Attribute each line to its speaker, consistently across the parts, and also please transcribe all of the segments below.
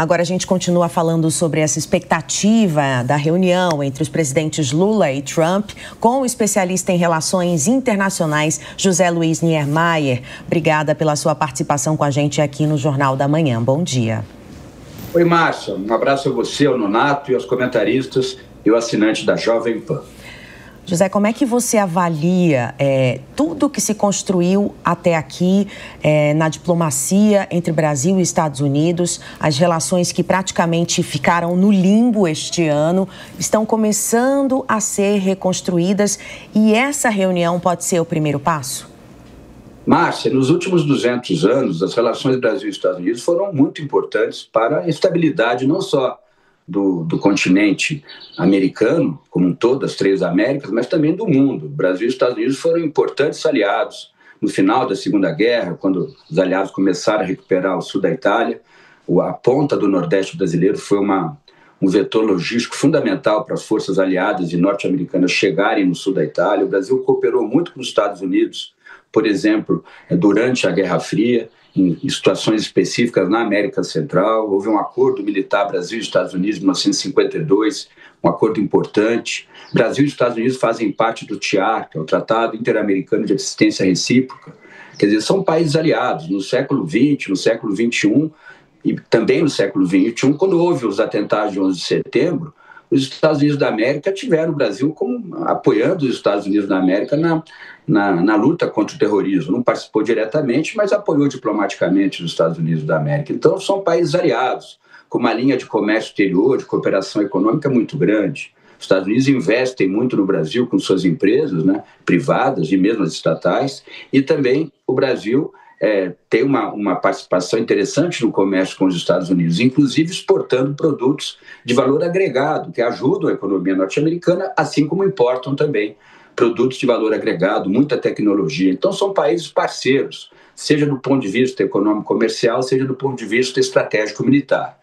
Speaker 1: Agora a gente continua falando sobre essa expectativa da reunião entre os presidentes Lula e Trump com o especialista em relações internacionais, José Luiz Niemeyer. Obrigada pela sua participação com a gente aqui no Jornal da Manhã. Bom dia.
Speaker 2: Oi, Márcia. Um abraço a você, ao Nonato e aos comentaristas e o assinante da Jovem Pan.
Speaker 1: José, como é que você avalia tudo que se construiu até aqui na diplomacia entre Brasil e Estados Unidos, as relações que praticamente ficaram no limbo este ano, estão começando a ser reconstruídas e essa reunião pode ser o primeiro passo?
Speaker 2: Márcia, nos últimos 200 anos, as relações Brasil e Estados Unidos foram muito importantes para a estabilidade não só do continente americano, como um todo, as três Américas, mas também do mundo. Brasil e Estados Unidos foram importantes aliados no final da Segunda Guerra, quando os aliados começaram a recuperar o sul da Itália. A ponta do Nordeste brasileiro foi um vetor logístico fundamental para as forças aliadas e norte-americanas chegarem no sul da Itália. O Brasil cooperou muito com os Estados Unidos, por exemplo, durante a Guerra Fria, em situações específicas na América Central. Houve um acordo militar Brasil e Estados Unidos em 1952, um acordo importante. Brasil e Estados Unidos fazem parte do TIAR, que é o Tratado Interamericano de Assistência Recíproca. Quer dizer, são países aliados. No século XX, no século XXI e também no século XXI, quando houve os atentados de 11 de setembro, os Estados Unidos da América tiveram o Brasil apoiando os Estados Unidos da América na luta contra o terrorismo. Não participou diretamente, mas apoiou diplomaticamente os Estados Unidos da América. Então, são países aliados, com uma linha de comércio exterior, de cooperação econômica muito grande. Os Estados Unidos investem muito no Brasil com suas empresas, né, privadas e mesmo as estatais, e também o Brasil tem uma participação interessante no comércio com os Estados Unidos, inclusive exportando produtos de valor agregado, que ajudam a economia norte-americana, assim como importam também produtos de valor agregado, muita tecnologia. Então, são países parceiros, seja do ponto de vista econômico-comercial, seja do ponto de vista estratégico-militar.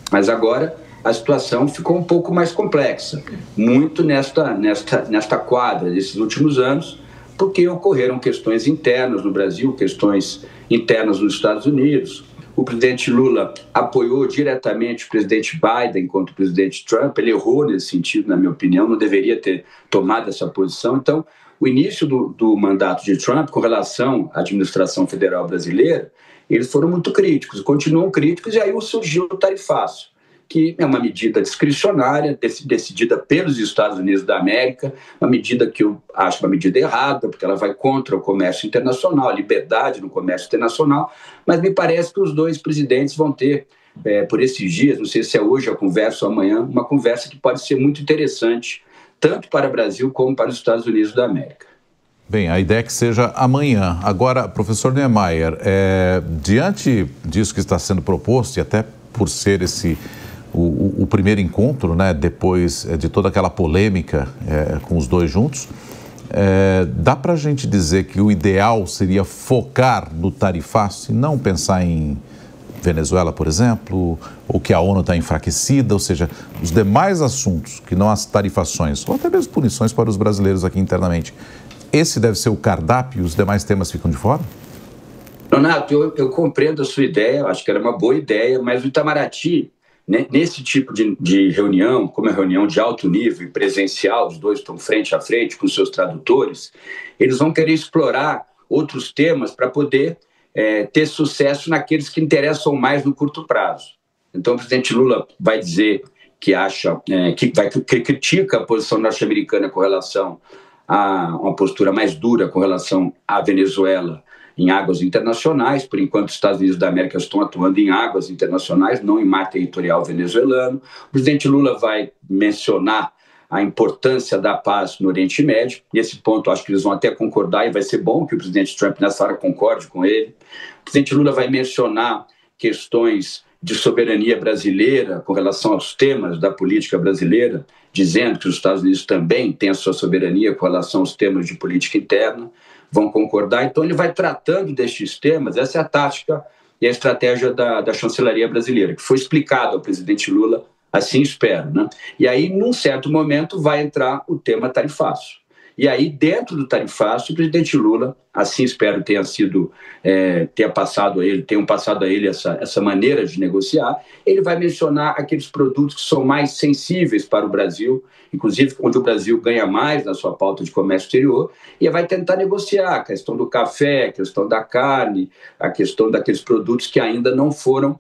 Speaker 2: Mas agora a situação ficou um pouco mais complexa, muito nesta quadra desses últimos anos, porque ocorreram questões internas no Brasil, questões internas nos Estados Unidos. O presidente Lula apoiou diretamente o presidente Biden contra o presidente Trump. Ele errou nesse sentido, na minha opinião, não deveria ter tomado essa posição. Então, o início do mandato de Trump com relação à administração federal brasileira, eles foram muito críticos, continuam críticos, e aí surgiu o tarifaço, que é uma medida discricionária, decidida pelos Estados Unidos da América, uma medida que eu acho uma medida errada, porque ela vai contra o comércio internacional, a liberdade no comércio internacional, mas me parece que os dois presidentes vão ter, por esses dias, não sei se é hoje a conversa ou amanhã, uma conversa que pode ser muito interessante, tanto para o Brasil como para os Estados Unidos da América.
Speaker 3: Bem, a ideia é que seja amanhã. Agora, professor Niemeyer, diante disso que está sendo proposto, e até por ser o primeiro encontro, né, depois de toda aquela polêmica com os dois juntos, dá para a gente dizer que o ideal seria focar no tarifaço e não pensar em Venezuela, por exemplo, ou que a ONU está enfraquecida, ou seja, os demais assuntos, que não as tarifações, ou até mesmo punições para os brasileiros aqui internamente. Esse deve ser o cardápio e os demais temas ficam de fora?
Speaker 2: Donato, eu compreendo a sua ideia, acho que era uma boa ideia, mas o Itamaraty, nesse tipo de reunião, como é reunião de alto nível e presencial, os dois estão frente a frente com seus tradutores, eles vão querer explorar outros temas para poder ter sucesso naqueles que interessam mais no curto prazo. Então, o presidente Lula vai dizer que que critica a posição norte-americana com relação a uma postura mais dura com relação à Venezuela em águas internacionais. Por enquanto, os Estados Unidos da América estão atuando em águas internacionais, não em mar territorial venezuelano. O presidente Lula vai mencionar a importância da paz no Oriente Médio. Nesse ponto, acho que eles vão até concordar, e vai ser bom que o presidente Trump nessa hora concorde com ele. O presidente Lula vai mencionar questões de soberania brasileira com relação aos temas da política brasileira, dizendo que os Estados Unidos também têm a sua soberania com relação aos temas de política interna. Vão concordar. Então, ele vai tratando destes temas. Essa é a tática e a estratégia da chancelaria brasileira, que foi explicado ao presidente Lula, assim espero, né? E aí, num certo momento, vai entrar o tema tarifaço. E aí, dentro do tarifaço, o presidente Lula, assim espero tenham passado a ele essa maneira de negociar, ele vai mencionar aqueles produtos que são mais sensíveis para o Brasil, inclusive onde o Brasil ganha mais na sua pauta de comércio exterior, e vai tentar negociar a questão do café, a questão da carne, a questão daqueles produtos que ainda não foram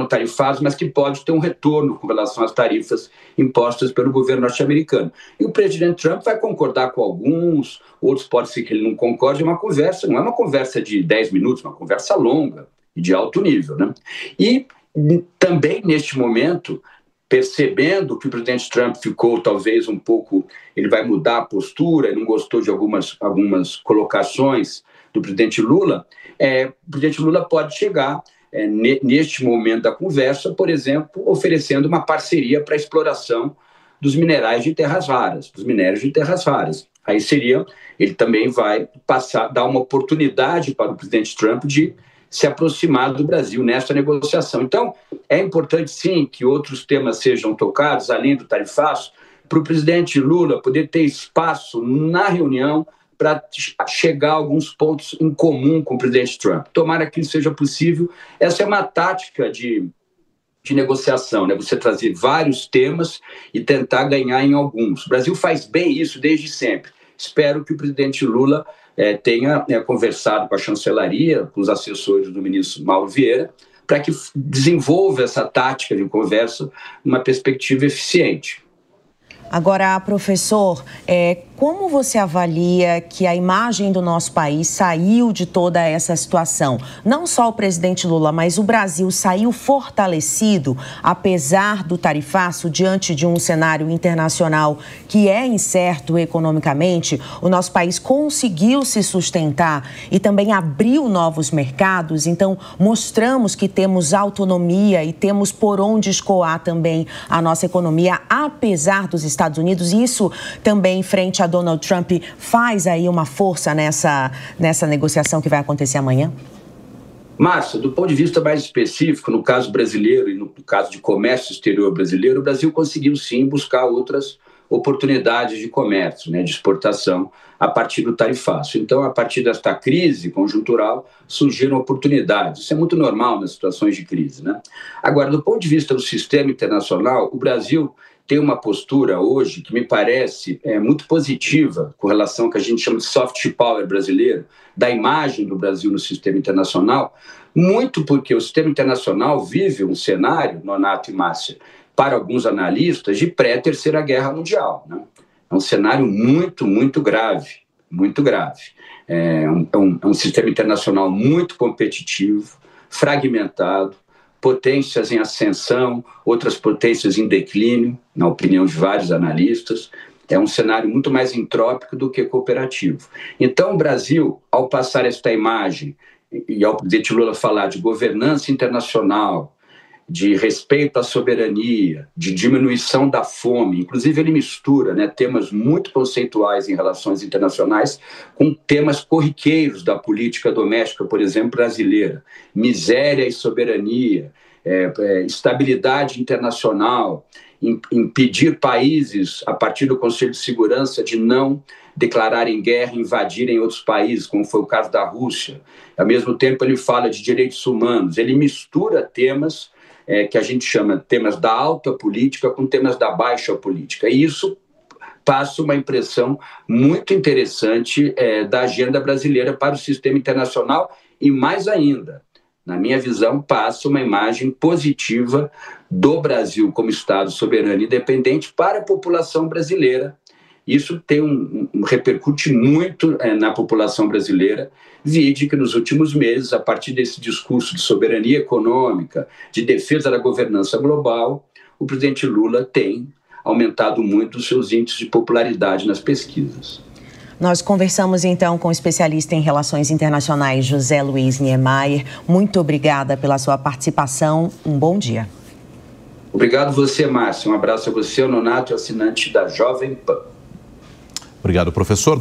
Speaker 2: tarifados, mas que pode ter um retorno com relação às tarifas impostas pelo governo norte-americano. E o presidente Trump vai concordar com alguns, outros pode ser que ele não concorde, não é uma conversa de 10 minutos, é uma conversa longa e de alto nível, né? E também, neste momento, percebendo que o presidente Trump ficou talvez um pouco, ele vai mudar a postura, ele não gostou de algumas colocações do presidente Lula, o presidente Lula pode chegar neste momento da conversa, por exemplo, oferecendo uma parceria para a exploração dos minerais de terras raras, dos minérios de terras raras. Aí ele também vai dar uma oportunidade para o presidente Trump de se aproximar do Brasil nessa negociação. Então, é importante, sim, que outros temas sejam tocados, além do tarifaço, para o presidente Lula poder ter espaço na reunião para chegar a alguns pontos em comum com o presidente Trump. Tomara que isso seja possível. Essa é uma tática de negociação, né? Você trazer vários temas e tentar ganhar em alguns. O Brasil faz bem isso desde sempre. Espero que o presidente Lula tenha conversado com a chancelaria, com os assessores do ministro Mauro Vieira, para que desenvolva essa tática de conversa numa perspectiva eficiente.
Speaker 1: Agora, professor, como você avalia que a imagem do nosso país saiu de toda essa situação? Não só o presidente Lula, mas o Brasil saiu fortalecido, apesar do tarifaço, diante de um cenário internacional que é incerto economicamente. O nosso país conseguiu se sustentar e também abriu novos mercados. Então, mostramos que temos autonomia e temos por onde escoar também a nossa economia, apesar dos Estados Unidos. Isso também, frente a Donald Trump, faz aí uma força nessa negociação que vai acontecer amanhã?
Speaker 2: Márcia, do ponto de vista mais específico, no caso brasileiro e no caso de comércio exterior brasileiro, o Brasil conseguiu sim buscar outras oportunidades de comércio, né, de exportação, a partir do tarifaço. Então, a partir desta crise conjuntural, surgiram oportunidades. Isso é muito normal nas situações de crise, né? Agora, do ponto de vista do sistema internacional, o Brasil tem uma postura hoje que me parece muito positiva com relação ao que a gente chama de soft power brasileiro, da imagem do Brasil no sistema internacional, muito porque o sistema internacional vive um cenário, Nonato e Márcia, para alguns analistas, de pré-Terceira Guerra Mundial, né? É um cenário muito, muito grave, muito grave. É um sistema internacional muito competitivo, fragmentado, potências em ascensão, outras potências em declínio, na opinião de vários analistas. É um cenário muito mais entrópico do que cooperativo. Então, o Brasil, ao passar esta imagem, e ao presidente Lula falar de governança internacional, de respeito à soberania, de diminuição da fome, inclusive ele mistura, né, temas muito conceituais em relações internacionais com temas corriqueiros da política doméstica, por exemplo, brasileira. Miséria e soberania, estabilidade internacional, impedir países, a partir do Conselho de Segurança, de não declararem guerra e invadirem outros países, como foi o caso da Rússia. Ao mesmo tempo, ele fala de direitos humanos, ele mistura temas que a gente chama de temas da alta política com temas da baixa política. E isso passa uma impressão muito interessante da agenda brasileira para o sistema internacional e, mais ainda, na minha visão, passa uma imagem positiva do Brasil como Estado soberano e independente para a população brasileira. Isso repercute muito na população brasileira, vide que nos últimos meses, a partir desse discurso de soberania econômica, de defesa da governança global, o presidente Lula tem aumentado muito os seus índices de popularidade nas pesquisas.
Speaker 1: Nós conversamos então com o especialista em relações internacionais, José Luiz Niemeyer. Muito obrigada pela sua participação. Um bom dia.
Speaker 2: Obrigado você, Márcia. Um abraço a você, o Nonato, assinante da Jovem Pan.
Speaker 3: Obrigado, professor.